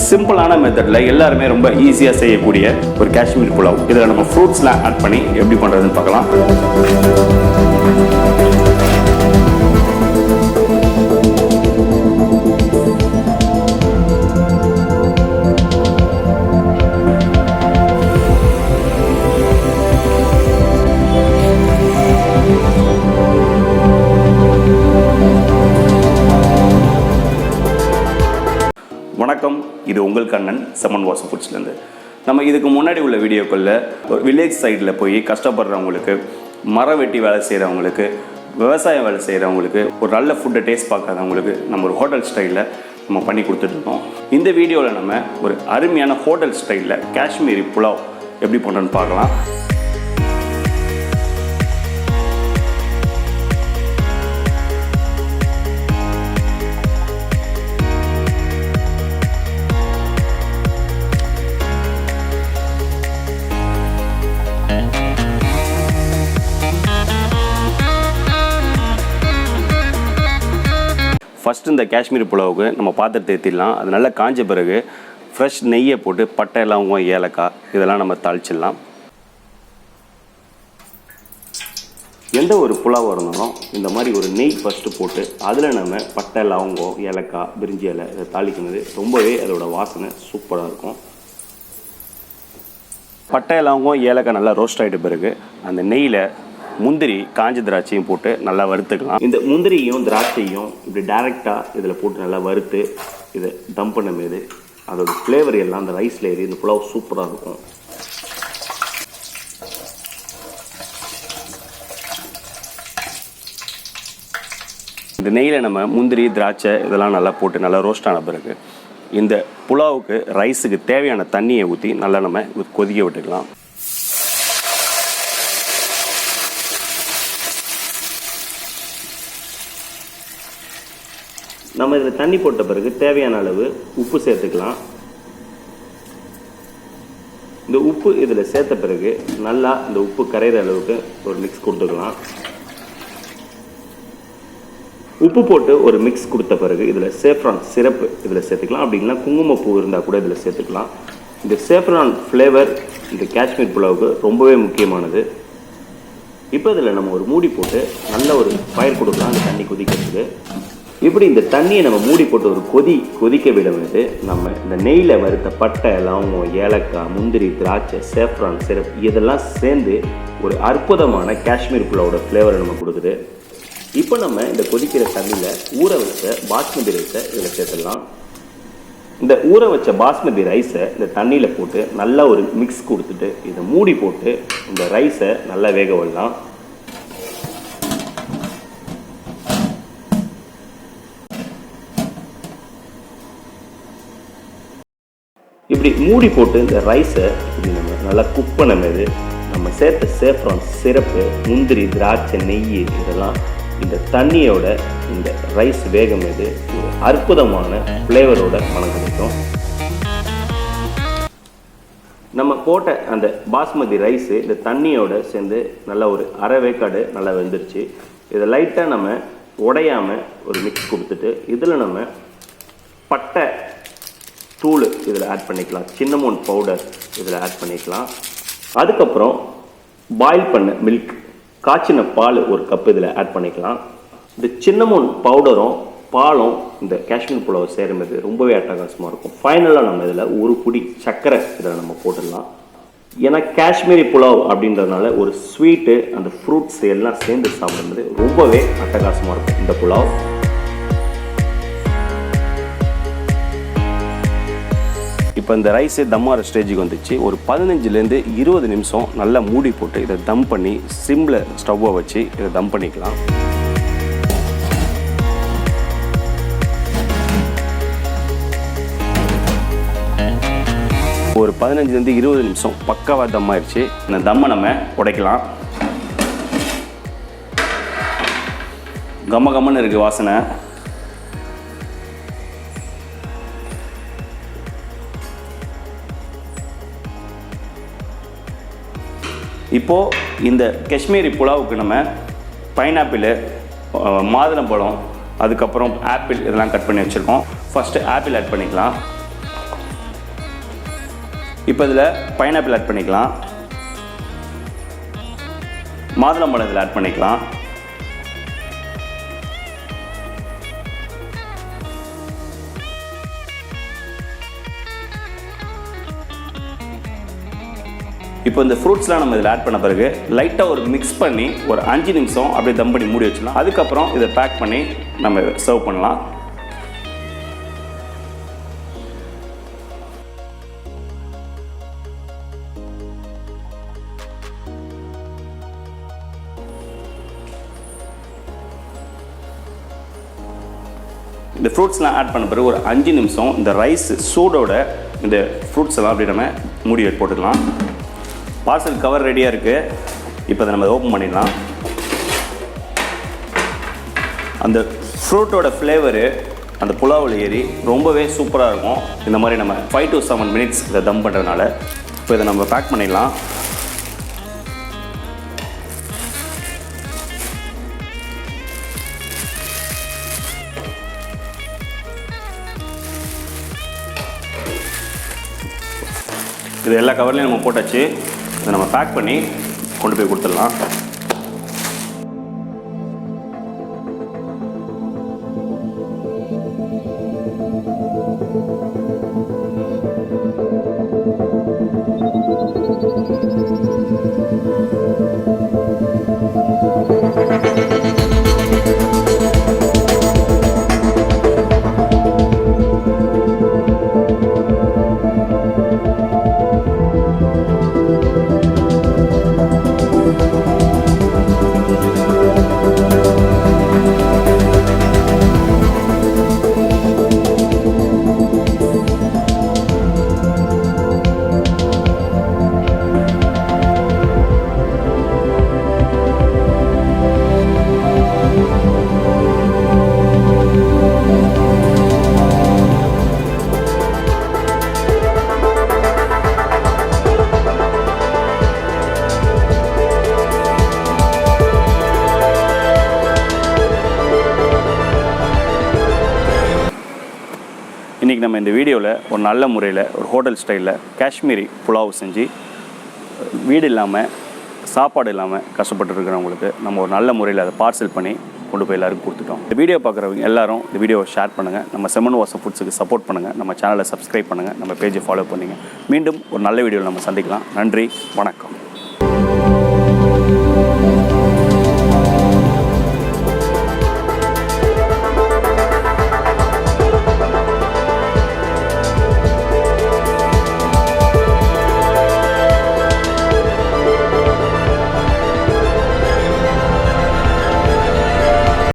சிம்பிளான மெத்தட்ல எல்லாருமே ரொம்ப ஈஸியாக செய்யக்கூடிய ஒரு காஷ்மீர் புலாவ். இதில் நம்ம ஃப்ரூட்ஸ்லாம் ஆட் பண்ணி எப்படி பண்ணுறதுன்னு பார்க்கலாம். வணக்கம், இது உங்கள் கண்ணன் செம்மன் வாசம் ஃபுட்ஸ்லேருந்து. நம்ம இதுக்கு முன்னாடி உள்ள வீடியோக்களில் ஒரு வில்லேஜ் சைடில் போய் கஷ்டப்படுறவங்களுக்கு, மரம் வெட்டி வேலை செய்கிறவங்களுக்கு, விவசாயம் வேலை செய்கிறவங்களுக்கு, ஒரு நல்ல ஃபுட்டை டேஸ்ட் பார்க்காதவங்களுக்கு நம்ம ஒரு ஹோட்டல் ஸ்டைலில் நம்ம பண்ணி கொடுத்துட்ருக்கோம். இந்த வீடியோவில் நம்ம ஒரு அருமையான ஹோட்டல் ஸ்டைலில் காஷ்மீரி புலாவ் எப்படி பண்ணுறோன்னு பார்க்கலாம். ஃபஸ்ட்டு இந்த காஷ்மீரி புலாவுக்கு நம்ம பாத்திரத்தை ஏற்றிடலாம். அது நல்லா காஞ்ச பிறகு ஃப்ரெஷ் நெய்யை போட்டு பட்டை, லவங்கம், ஏலக்காய் இதெல்லாம் நம்ம தாளிச்சிடலாம். எந்த ஒரு புலாவாக இருந்தாலும் இந்த மாதிரி ஒரு நெய் ஃபஸ்ட்டு போட்டு அதில் நம்ம பட்டை, லவங்கம், ஏலக்காய், பிரிஞ்சி இலை இதை தாளிக்கும்போது ரொம்பவே அதோட வாசனை சூப்பராக இருக்கும். பட்டை, லவங்கம், ஏலக்காய் நல்லா ரோஸ்ட் ஆகிட்ட பிறகு அந்த நெய்யில் முந்திரி, காஞ்ச திராட்சையும் போட்டு நல்லா வறுத்துக்கலாம். இந்த முந்திரியும் திராட்சையும் இப்படி டைரெக்டாக இதில் போட்டு நல்லா வறுத்து இதை டம்ப் பண்ணும்போது அதோட ஃப்ளேவர் எல்லாம் அந்த ரைஸில் ஏறி இந்த புலாவ் சூப்பராக இருக்கும். இந்த நெய்யில் நம்ம முந்திரி, திராட்சை இதெல்லாம் நல்லா போட்டு நல்லா ரோஸ்ட் ஆன பிறகு இந்த புலாவுக்கு ரைஸுக்கு தேவையான தண்ணியை ஊற்றி நல்லா நம்ம கொதிக்க விட்டுக்கலாம். நம்ம இதில் தண்ணி போட்ட பிறகு தேவையான அளவு உப்பு சேர்த்துக்கலாம். இந்த உப்பு இதில் சேர்த்த பிறகு நல்லா இந்த உப்பு கரைகிற அளவுக்கு ஒரு மிக்ஸ் கொடுத்துக்கலாம். உப்பு போட்டு ஒரு மிக்ஸ் கொடுத்த பிறகு இதில் சேஃப்ரான் சிரப்பு இதில் சேர்த்துக்கலாம். அப்படி இல்லைனா குங்குமப்பூ இருந்தால் கூட இதில் சேர்த்துக்கலாம். இந்த சேஃப்ரான் ஃப்ளேவர் இந்த காஷ்மீர் புலாவுக்கு ரொம்பவே முக்கியமானது. இப்போ இதில் நம்ம ஒரு மூடி போட்டு நல்ல ஒரு ஃபயர் கொடுக்கலாம் அந்த தண்ணி கொதிக்கிறதுக்கு. இப்படி இந்த தண்ணியை நம்ம மூடி போட்டு ஒரு கொதிக்க விட வேண்டியது. நம்ம இந்த நெய்யில் வறுத்த பட்டை, லவங்கம், ஏலக்காய், முந்திரி, திராட்சை, சேஃப்ரான் சிரப் இதெல்லாம் சேர்ந்து ஒரு அற்புதமான காஷ்மீர் புலாவோட ஃப்ளேவரை நம்ம கொடுக்குது. இப்போ நம்ம இந்த கொதிக்கிற தண்ணியில் ஊற வச்ச பாஸ்மதி ரைஸை இதில் சேர்த்துடலாம். இந்த ஊற வச்ச பாஸ்மதி ரைஸை இந்த தண்ணியில் போட்டு நல்லா ஒரு மிக்ஸ் கொடுத்துட்டு இதை மூடி போட்டு இந்த ரைஸை நல்லா வேக விடலாம். இப்படி மூடி போட்டு இந்த ரைஸை இப்படி நம்ம நல்லா குக் பண்ணும்போது நம்ம சேர்த்த சேஃப்ரான் சிரப்பு, முந்திரி, திராட்சை, நெய் இதெல்லாம் இந்த தண்ணியோட இந்த ரைஸ் வேகும்போது ஒரு அற்புதமான ஃப்ளேவரோட மனம் கிடைக்கும். நம்ம போட்ட அந்த பாஸ்மதி ரைஸு இந்த தண்ணியோட சேர்ந்து நல்லா ஒரு அரை வேக்காடு நல்லா வெந்துருச்சு. இதை லைட்டாக நம்ம உடையாமல் ஒரு மிக்ஸ் கொடுத்துட்டு இதில் நம்ம பட்டை தூள் இதில் ஆட் பண்ணிக்கலாம். சின்னமோன் பவுடர் இதில் ஆட் பண்ணிக்கலாம். அதுக்கப்புறம் பாயில் பண்ண மில்க், காய்ச்சின பால் ஒரு கப் இதில் ஆட் பண்ணிக்கலாம். இந்த சின்னமோன் பவுடரும் பாலும் இந்த காஷ்மீர் புலாவை சேரும்போது ரொம்பவே அட்டகாசமாக இருக்கும். ஃபைனலாக நம்ம இதில் ஒரு புடி சர்க்கரை இதில் நம்ம போட்டுடலாம். ஏன்னா காஷ்மீரி புலாவ் அப்படின்றதுனால ஒரு ஸ்வீட்டு அந்த ஃப்ரூட்ஸ் எல்லாம் சேர்ந்து சாப்பிடும்போது ரொம்பவே அட்டகாசமாக இருக்கும் இந்த புலாவ். இப்போ இந்த ரைஸு தம்மார ஸ்டேஜுக்கு வந்துச்சு. ஒரு 15லேருந்து 20 நிமிஷம் நல்லா மூடி போட்டு இதை தம் பண்ணி சிம்மில் ஸ்டவ்வை வச்சு இதை தம் பண்ணிக்கலாம். ஒரு 15லேருந்து 20 நிமிஷம் பக்காவாக தம் ஆயிடுச்சு. இந்த தம்மை நம்ம உடைக்கலாம். கம்மன்னு இருக்குது வாசனை. இப்போது இந்த காஷ்மீரி புலாவுக்கு நம்ம பைனாப்பிள், மாதுளம்பழம், அதுக்கப்புறம் ஆப்பிள் இதெல்லாம் கட் பண்ணி வச்சுருக்கோம். ஃபஸ்ட்டு ஆப்பிள் ஆட் பண்ணிக்கலாம். இப்போ இதில் பைனாப்பிள் ஆட் பண்ணிக்கலாம், மாதுளம்பழம் இதில் ஆட் பண்ணிக்கலாம், இப்போ இந்த ஃப்ரூட்ஸ்லாம் நம்ம இதில் ஆட் பண்ண பிறகு லைட்டாக ஒரு மிக்ஸ் பண்ணி ஒரு 5 நிமிஷம் அப்படியே தம் பண்ணி மூடி வச்சிடலாம். அதுக்கப்புறம் இதை பேக் பண்ணி நம்ம சர்வ் பண்ணலாம். இந்த ஃப்ரூட்ஸ்லாம் ஆட் பண்ண பிறகு ஒரு 5 நிமிஷம் இந்த ரைஸ் சூடோட இந்த ஃப்ரூட்ஸ் எல்லாம் அப்படி நம்ம மூடி போட்டுக்கலாம். பார்சல் கவர் ரெடியாக இருக்குது. இப்போ அதை நம்ம ஓப்பன் பண்ணிடலாம். அந்த ஃப்ரூட்டோட ஃப்ளேவரு அந்த புலாவில் ஏறி ரொம்பவே சூப்பராக இருக்கும். இந்த மாதிரி நம்ம 5 to 7 மினிட்ஸ் இதை தம் பண்ணுறதுனால. இப்போ இதை நம்ம பேக் பண்ணிடலாம். இது எல்லா கவர்லையும் நம்ம போட்டாச்சு. இதை நம்ம பேக் பண்ணி கொண்டு போய் கொடுத்துடலாம். இன்றைக்கி நம்ம இந்த வீடியோவில் ஒரு நல்ல முறையில் ஒரு ஹோட்டல் ஸ்டைலில் காஷ்மீரி புலாவ் செஞ்சு வீடு இல்லாமல் சாப்பாடு இல்லாமல் கஷ்டப்பட்டு இருக்கிறவங்களுக்கு நம்ம ஒரு நல்ல முறையில் அதை பார்சல் பண்ணி கொண்டு போய் எல்லாருக்கும் கொடுத்துட்டோம். இந்த வீடியோ பார்க்குறவங்க எல்லாரும் இந்த வீடியோவை ஷேர் பண்ணுங்கள். நம்ம செம்மன் வாசம் ஃபுட்ஸுக்கு சப்போர்ட் பண்ணுங்கள். நம்ம சேனலை சப்ஸ்கிரைப் பண்ணுங்கள். நம்ம பேஜை ஃபாலோ பண்ணுங்கள். மீண்டும் ஒரு நல்ல வீடியோவில் நம்ம சந்திக்கலாம். நன்றி, வணக்கம்.